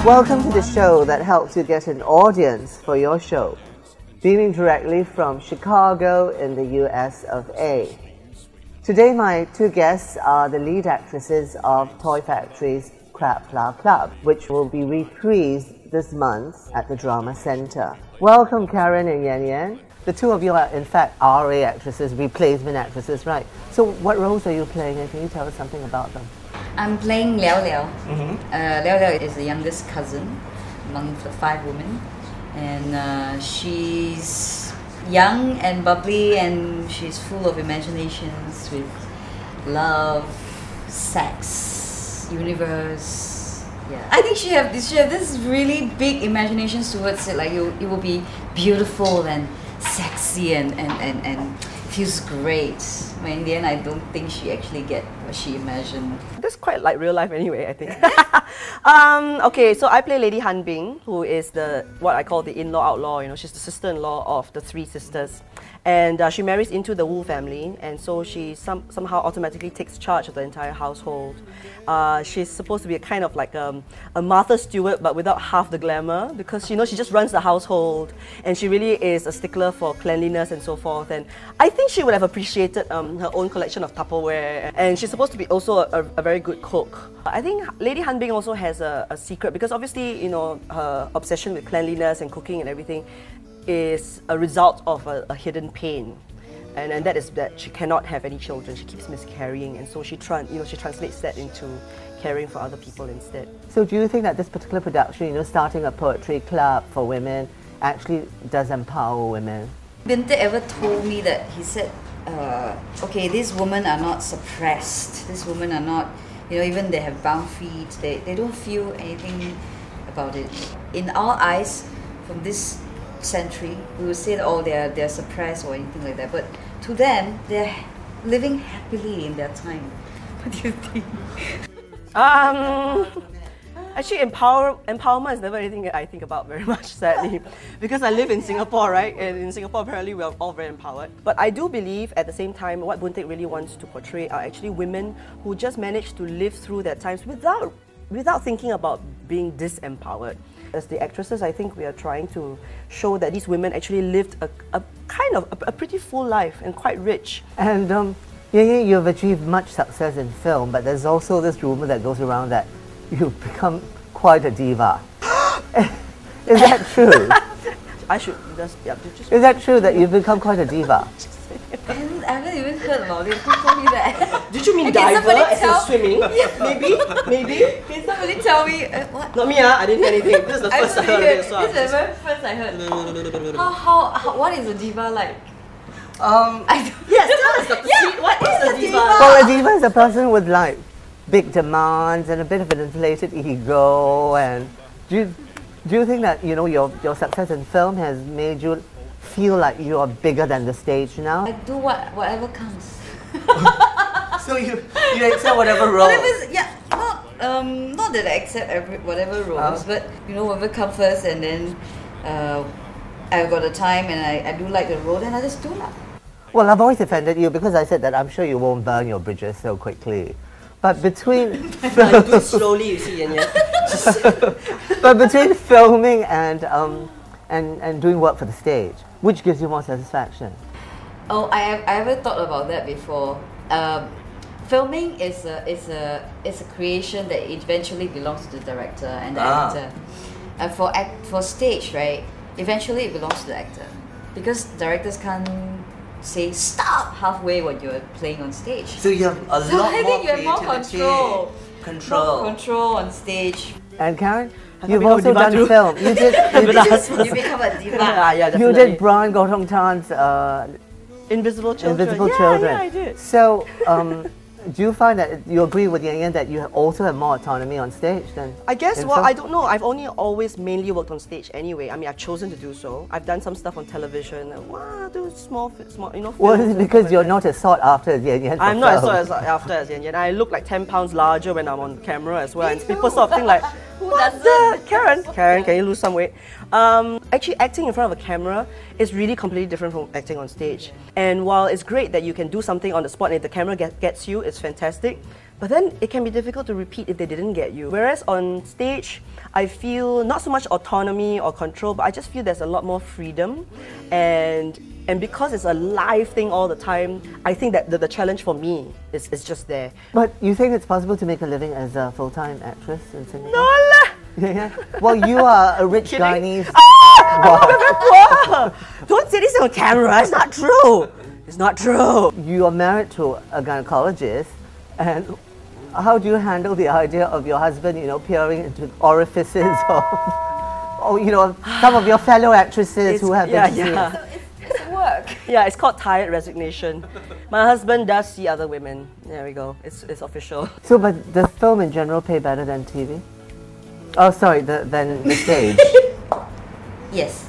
Welcome to the show that helps you get an audience for your show. Beaming directly from Chicago in the US of A. Today my two guests are the lead actresses of Toy Factory's Crab Flower Club, which will be reprised this month at the Drama Center. Welcome Karen and Yan Yan. The two of you are in fact RA actresses, replacement actresses, right? So what roles are you playing and can you tell us something about them? I'm playing Liao Liao. Liao Liao is the youngest cousin among the 5 women, and she's young and bubbly, and she's full of imaginations with love, sex, universe. Yeah, I think she have this really big imaginations towards it. Like it will be beautiful and sexy and feels great. But in the end, I don't think she actually get what she imagined. That's quite like real life anyway, I think. Okay, so I play Lady Han Bing, who is what I call the in-law outlaw. You know, she's the sister-in-law of the 3 sisters, and she marries into the Wu family, and so she somehow automatically takes charge of the entire household. She's supposed to be a kind of like a Martha Stewart, but without half the glamour, because she just runs the household, and she really is a stickler for cleanliness and so forth. And I think she would have appreciated her own collection of Tupperware, and she's supposed to be also a very good cook. I think Lady Han Bing also has a secret, because obviously, her obsession with cleanliness and cooking and everything is a result of a hidden pain. And that is that she cannot have any children. She keeps miscarrying, and so she translates that into caring for other people instead. So do you think that this particular production, starting a poetry club for women, actually does empower women? Binte ever told me that he said, okay, these women are not suppressed. These women are not, even they have bound feet. They don't feel anything about it. In our eyes, from this century, we would say that, oh, they're suppressed or anything like that. But to them, they're living happily in their time. What do you think? Actually, empowerment is never anything that I think about very much, sadly, because I live in Singapore, right? And in Singapore, apparently, we are all very empowered. But I do believe, at the same time, what Buntik really wants to portray are actually women who just manage to live through their times without thinking about being disempowered. As the actresses, I think we are trying to show that these women actually lived a pretty full life and quite rich. And you've achieved much success in film, but there's also this rumor that goes around that you've become quite a diva. Is that true? I should just, Is that true that you've become quite a diva? I haven't even heard about it. Who told me that? Did you mean diver as in swimming? Maybe? Can somebody tell me what? Not me, I didn't hear anything. This is the first I heard of it. This is the very first I heard. What is a diva like? Yes, tell us, Dr. Seet, what is a diva? Well, a diva is a person with like big demands and a bit of an inflated ego. And do you think that your success in film has made you feel like you are bigger than the stage now? I do whatever comes. So you accept whatever role? Not that I accept whatever roles, but whatever comes first, and then I've got the time and I do like the role, then I just do that. Well, I've always defended you because I said that I'm sure you won't burn your bridges so quickly. But between I do it slowly, you see, Yan Yan. but between filming and doing work for the stage, which gives you more satisfaction? Oh, I haven't thought about that before. Filming is a creation that eventually belongs to the director and the actor. For stage, right? Eventually it belongs to the actor, because directors can't say stop halfway when you're playing on stage. So you have a lot more you have more control. Control. More control on stage. And Karen, you've also done film. You become a diva. Yeah, you did Brian Gotong Tan's Invisible Children. Invisible Children. Yeah, I did. So, do you find that you agree with Yan Yan that you also have more autonomy on stage than? I guess, well, I don't know. I've only always mainly worked on stage anyway. I mean, I've chosen to do so. I've done some stuff on television. Do small, Well, it's because you're not as sought after as Yan Yan. I'm not as sought after as Yan Yan. I look like 10 pounds larger when I'm on camera as well. And people sort of think like, what the? Karen, can you lose some weight? Actually, acting in front of a camera is really completely different from acting on stage. And while it's great that you can do something on the spot and if the camera gets you, it's fantastic. But then it can be difficult to repeat if they didn't get you. Whereas on stage, I feel not so much autonomy or control, but I just feel there's a lot more freedom. And because it's a live thing all the time, I think that the challenge for me is just there. But you think it's possible to make a living as a full-time actress in Singapore? No lah! Yeah. Well, you are a rich Guyanese. I'm very poor! Don't say this on camera, it's not true! It's not true! You are married to a gynecologist, and how do you handle the idea of your husband, you know, peering into orifices or you know, some of your fellow actresses who have been seen? So it's work. Yeah, it's called tired resignation. My husband does see other women. There we go. It's official. So, but does film in general pay better than TV? Oh, sorry, than the stage. Yes,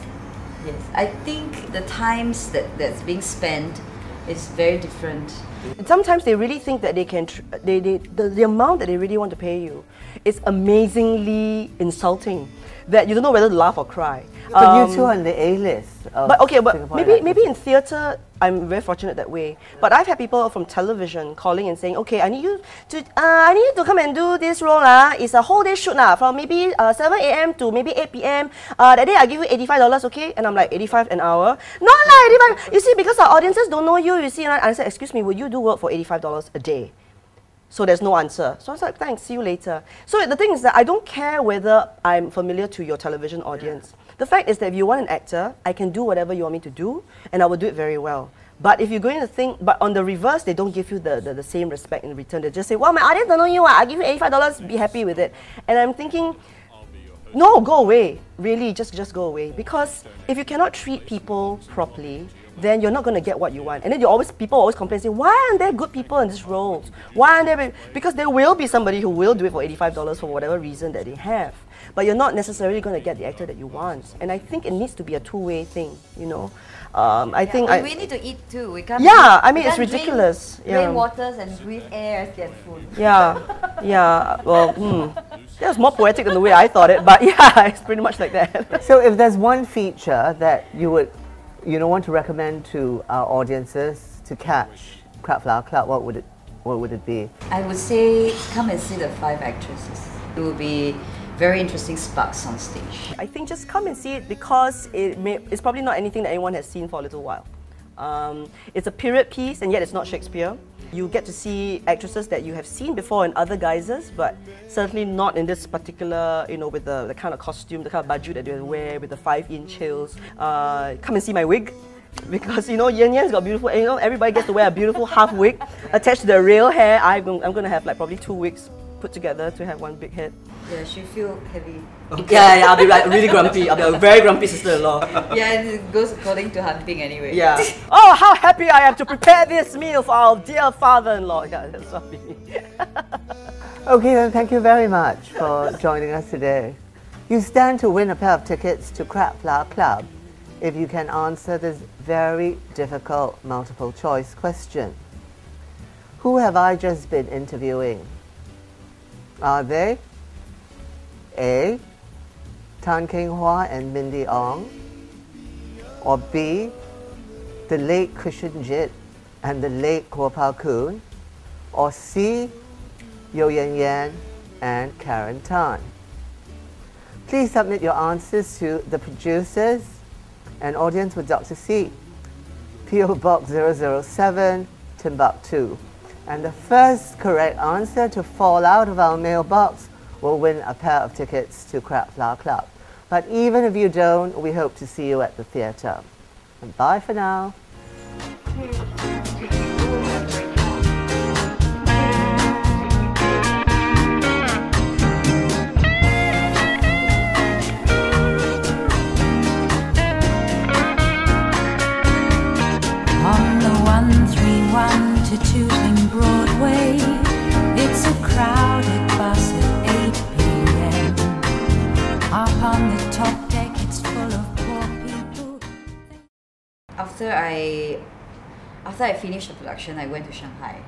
yes. I think the times that's being spent is very different. And sometimes they really think that they can, the amount that they really want to pay you is amazingly insulting, that you don't know whether to laugh or cry. But you two are on the A-list. But okay, but maybe in theatre, I'm very fortunate that way. But I've had people from television calling and saying, okay, I need you to come and do this role. It's a whole day shoot from maybe 7 a.m. to maybe 8 p.m. That day I give you $85, okay? And I'm like, 85 an hour? No, 85. You see, because our audiences don't know you, see, and I said, excuse me, will you do work for $85 a day? So there's no answer. So I was like, thanks, see you later. So the thing is that I don't care whether I'm familiar to your television audience. The fact is that if you want an actor, I can do whatever you want me to do, and I will do it very well. But if you're going to think, but on the reverse, they don't give you the same respect in return. They just say, well, my audience don't know you, I'll give you $85, be happy with it. And I'm thinking, no, go away. Really, just go away. Because if you cannot treat people properly, then you're not going to get what you want. And then people always complain, saying, why aren't there good people in these roles? Why aren't there? Because there will be somebody who will do it for $85 for whatever reason that they have. But you're not necessarily going to get the actor that you want. And I think it needs to be a two-way thing, you know. We need to eat too. We can't. Yeah, I mean, it's ridiculous. Drink waters and breathe air as get food. Yeah, yeah. Well, that was more poetic than the way I thought it, but yeah, it's pretty much like that. So, if there's one feature that you would, want to recommend to our audiences to catch Crab Flower Club, what would it be? I would say come and see the 5 actresses. It will be very interesting sparks on stage. I think just come and see it because it's probably not anything that anyone has seen for a little while. It's a period piece and yet it's not Shakespeare. You get to see actresses that you have seen before in other guises, but certainly not in this particular, with the kind of costume, the kind of baju that they wear with the 5-inch heels. Come and see my wig. Because Yeo Yann Yann's got beautiful, and everybody gets to wear a beautiful half wig attached to their real hair. I'm going to have like probably 2 wigs put together to have one big head. Yeah, she feel heavy. Yeah, I'll be like really grumpy. I'll be a very grumpy sister-in-law. Yeah, it goes according to hunting anyway. Yeah. Oh, how happy I am to prepare this meal for our dear father-in-law. Yeah, that's what we mean. Okay, then thank you very much for joining us today. You stand to win a pair of tickets to Crab Flower Club if you can answer this very difficult multiple choice question. Who have I just been interviewing? Are they A. Tan Keng Hua and Mindy Ong, or B. the late Krishan Jit and the late Gopal Kun, or C. Yeo Yann Yann and Karen Tan? Please submit your answers to the producers and audience with Dr Seet, PO Box 007, Timbuktu. And the first correct answer to fall out of our mailbox will win a pair of tickets to Crab Flower Club. But even if you don't, we hope to see you at the theatre. And bye for now. On the 131 to Tooting Broadway, it's a crowded bus at 8 p.m. Up on the top deck, it's full of poor people. After I finished the production, I went to Shanghai.